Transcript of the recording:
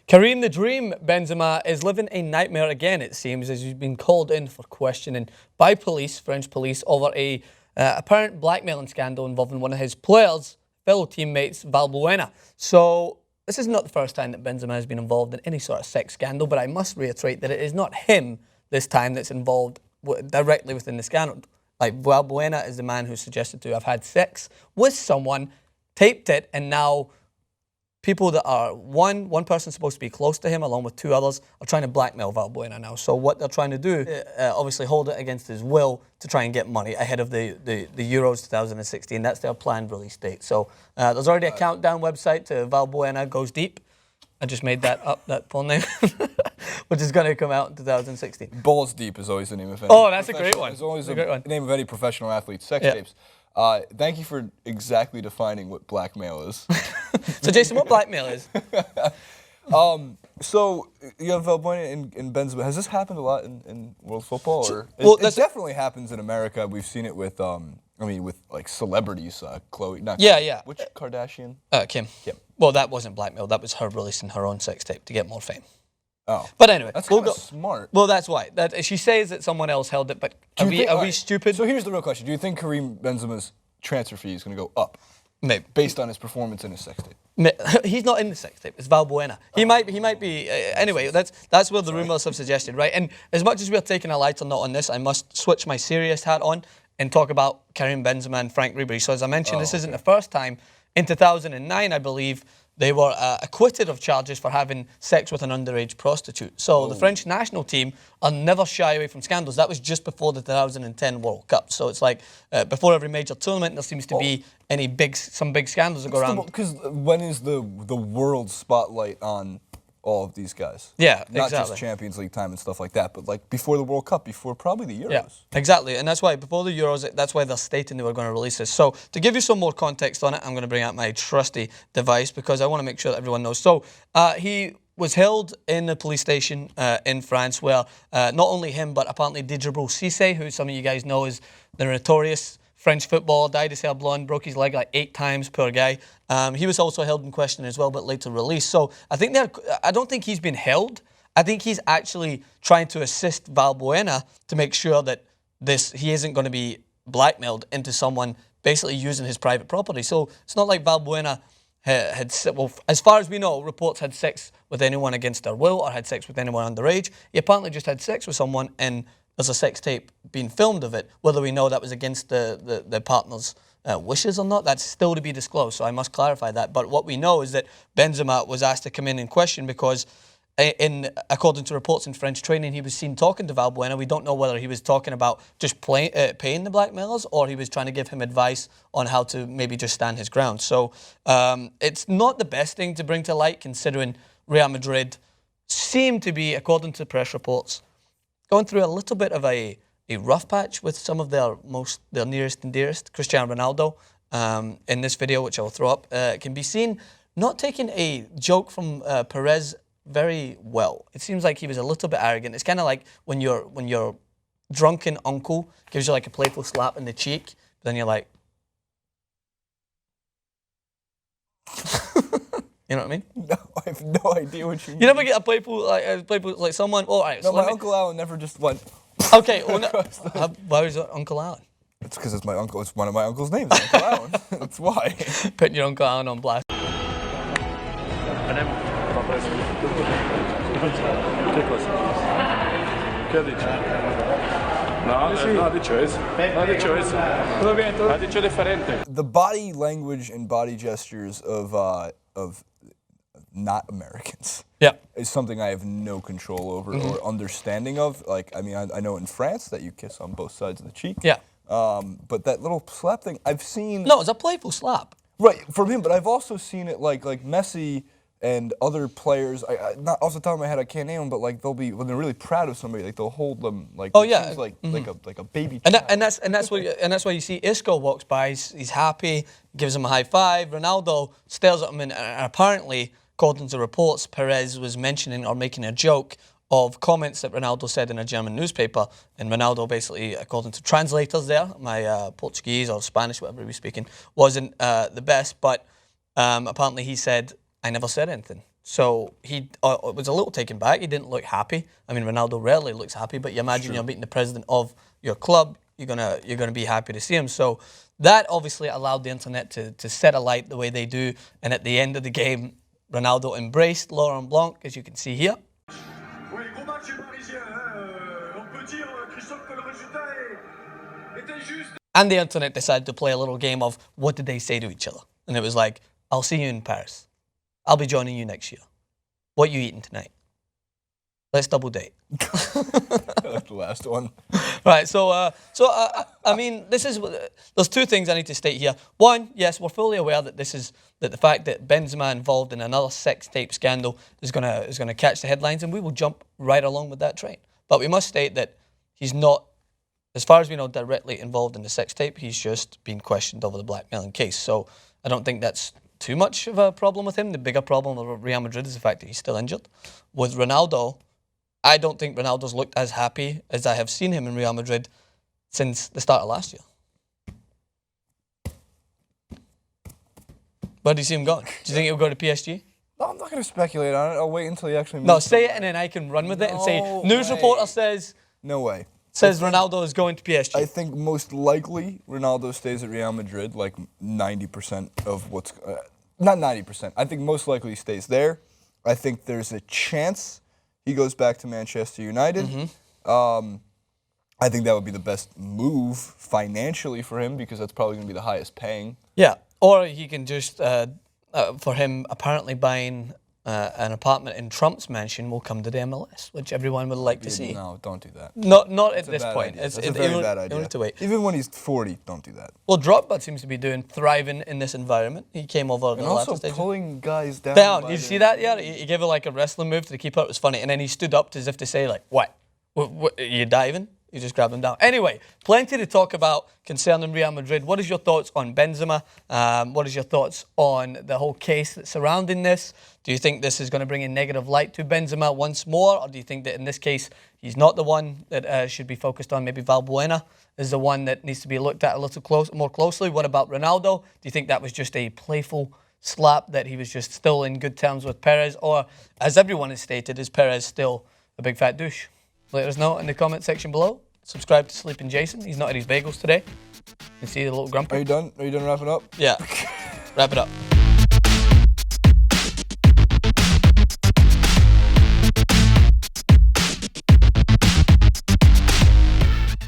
Karim the Dream Benzema is living a nightmare again, it seems, as he's been called in for questioning by police, French police, over a apparent blackmailing scandal involving one of his players, fellow teammates, Valbuena. So this is not the first time that Benzema has been involved in any sort of sex scandal, but I must reiterate that it is not him this time that's involved directly within the scandal. Like, Valbuena is the man who's suggested to have had sex with someone, taped it, and now people that are, one person's supposed to be close to him along with two others are trying to blackmail Valbuena now. So what they're trying to do, obviously hold it against his will to try and get money ahead of the Euros 2016. That's their planned release date. So there's already a countdown website to Valbuena Goes Deep. I just made that up, that full name, which is going to come out in 2016. Balls Deep is always the name of it. Oh, that's a great one. It's always the name of any professional athlete's sex tapes. Thank you for exactly defining what blackmail is. So, Jason, what blackmail is? So you have Valbuena and Benzema. Has this happened a lot in world football? Or well, it definitely happens in America. We've seen it with, with like celebrities. Chloe, not yeah, Chloe. yeah. Which Kardashian? Kim. Kim. Well, that wasn't blackmail. That was her releasing her own sex tape to get more fame. Oh. But anyway, that's kind of smart. Well, that's why. She says that someone else held it, but are we stupid? So here's the real question: do you think Karim Benzema's transfer fee is going to go up? Maybe. Based on his performance in his sex tape. He's not in the sex tape. It's Valbuena. He might be. Anyway, that's where the rumours have suggested, right? And as much as we're taking a lighter note on this, I must switch my serious hat on and talk about Karim Benzema and Franck Ribery. So as I mentioned, this isn't the first time. In 2009, I believe, they were acquitted of charges for having sex with an underage prostitute. So the French national team are never shy away from scandals. That was just before the 2010 World Cup. So it's like before every major tournament, there seems to be some big scandals that go around. Because when is the world spotlight on all of these guys? Yeah, Not exactly. just Champions League time and stuff like that, but like before the World Cup, before probably the Euros. Yeah, exactly. And that's why before the Euros, that's why they're stating they were going to release this. So to give you some more context on it, I'm going to bring out my trusty device because I want to make sure that everyone knows. So he was held in a police station in France where not only him, but apparently Djibril Cissé, who some of you guys know is the notorious French footballer, dyed his hair blonde, broke his leg like 8 times, poor guy. He was also held in question as well, but later released. So I don't think he's been held. I think he's actually trying to assist Valbuena to make sure that he isn't going to be blackmailed into someone basically using his private property. So it's not like Valbuena well, as far as we know, reports had sex with anyone against their will or had sex with anyone underage. He apparently just had sex with someone and there's a sex tape being filmed of it. Whether we know that was against the partner's wishes or not, that's still to be disclosed, so I must clarify that. But what we know is that Benzema was asked to come in and question because, according to reports in French training, he was seen talking to Valbuena. We don't know whether he was talking about just paying the blackmailers or he was trying to give him advice on how to maybe just stand his ground. So it's not the best thing to bring to light, considering Real Madrid seem to be, according to press reports, going through a little bit of a rough patch with some of their nearest and dearest. Cristiano Ronaldo, in this video, which I will throw up, can be seen not taking a joke from Perez very well. It seems like he was a little bit arrogant. It's kind of like when your drunken uncle gives you like a playful slap in the cheek, but then you're like, you know what I mean? No, I have no idea what you mean. You never get a playful like someone. Oh, all right. No, so my Uncle Alan never just went. Okay, well, why was it Uncle Alan? It's because it's my uncle. It's one of my uncle's names, Uncle Alan. That's why. Putting your Uncle Alan on blast. The body language and body gestures of not Americans is something I have no control over or understanding of. Like, I mean, I know in France that you kiss on both sides of the cheek. Yeah. But that little slap thing, I've seen. No, it's a playful slap. Right, from him, but I've also seen it like Messi and other players. Not off the top of my head, I can't name them, but like they'll be when they're really proud of somebody, like they'll hold them like like a baby. And that's why you see Isco walks by. He's happy, gives him a high five. Ronaldo stares at him, and apparently, according to reports, Perez was mentioning or making a joke of comments that Ronaldo said in a German newspaper. And Ronaldo basically, according to translators there, my Portuguese or Spanish, whatever he was speaking, wasn't the best. But apparently he said, I never said anything. So he was a little taken back. He didn't look happy. I mean, Ronaldo rarely looks happy, but you imagine you're meeting the president of your club, you're gonna be happy to see him. So that obviously allowed the internet to set alight the way they do. And at the end of the game, Ronaldo embraced Laurent Blanc, as you can see here. And the internet decided to play a little game of what did they say to each other. And it was like, I'll see you in Paris. I'll be joining you next year. What you eating tonight? Let's double date. I like the last one. Right, so I mean, there's two things I need to state here. One, yes, we're fully aware that the fact that Benzema involved in another sex tape scandal is gonna catch the headlines, and we will jump right along with that train. But we must state that he's not, as far as we know, directly involved in the sex tape. He's just been questioned over the blackmailing case. So I don't think that's too much of a problem with him. The bigger problem with Real Madrid is the fact that he's still injured. With Ronaldo, I don't think Ronaldo's looked as happy as I have seen him in Real Madrid since the start of last year. Where do you see him going? Do you think he'll go to PSG? No, I'm not going to speculate on it. I'll wait until he actually moves. No, say it and then I can run with it and say, news reporter says... No way. Says Ronaldo is going to PSG. I think most likely Ronaldo stays at Real Madrid, like 90% of what's... not 90%. I think most likely he stays there. I think there's a chance he goes back to Manchester United. I think that would be the best move financially for him because that's probably going to be the highest paying. Yeah, or he can just, for him apparently buying an apartment in Trump's mansion will come to the MLS, which everyone would like to see. No, don't do that. Not at this point. It's a very bad idea. Need to wait. Even when he's 40, don't do that. Well, Drogba seems to be thriving in this environment. He came over and the also last stage. pulling guys down. Did you see that? Yeah, he gave it like a wrestling move to the keeper. It was funny, and then he stood up as if to say, like, "What? What are you diving?" You just grabbed him down. Anyway, plenty to talk about concerning Real Madrid. What is your thoughts on Benzema? What is your thoughts on the whole case that's surrounding this? Do you think this is going to bring a negative light to Benzema once more? Or do you think that in this case, he's not the one that should be focused on? Maybe Valbuena is the one that needs to be looked at a little more closely. What about Ronaldo? Do you think that was just a playful slap, that he was just still in good terms with Perez? Or, as everyone has stated, is Perez still a big fat douche? Let us know in the comment section below. Subscribe to Sleeping Jason. He's not at his bagels today. You can see the little grumpy. Are you done? Are you done wrapping up? Yeah. Wrap it up.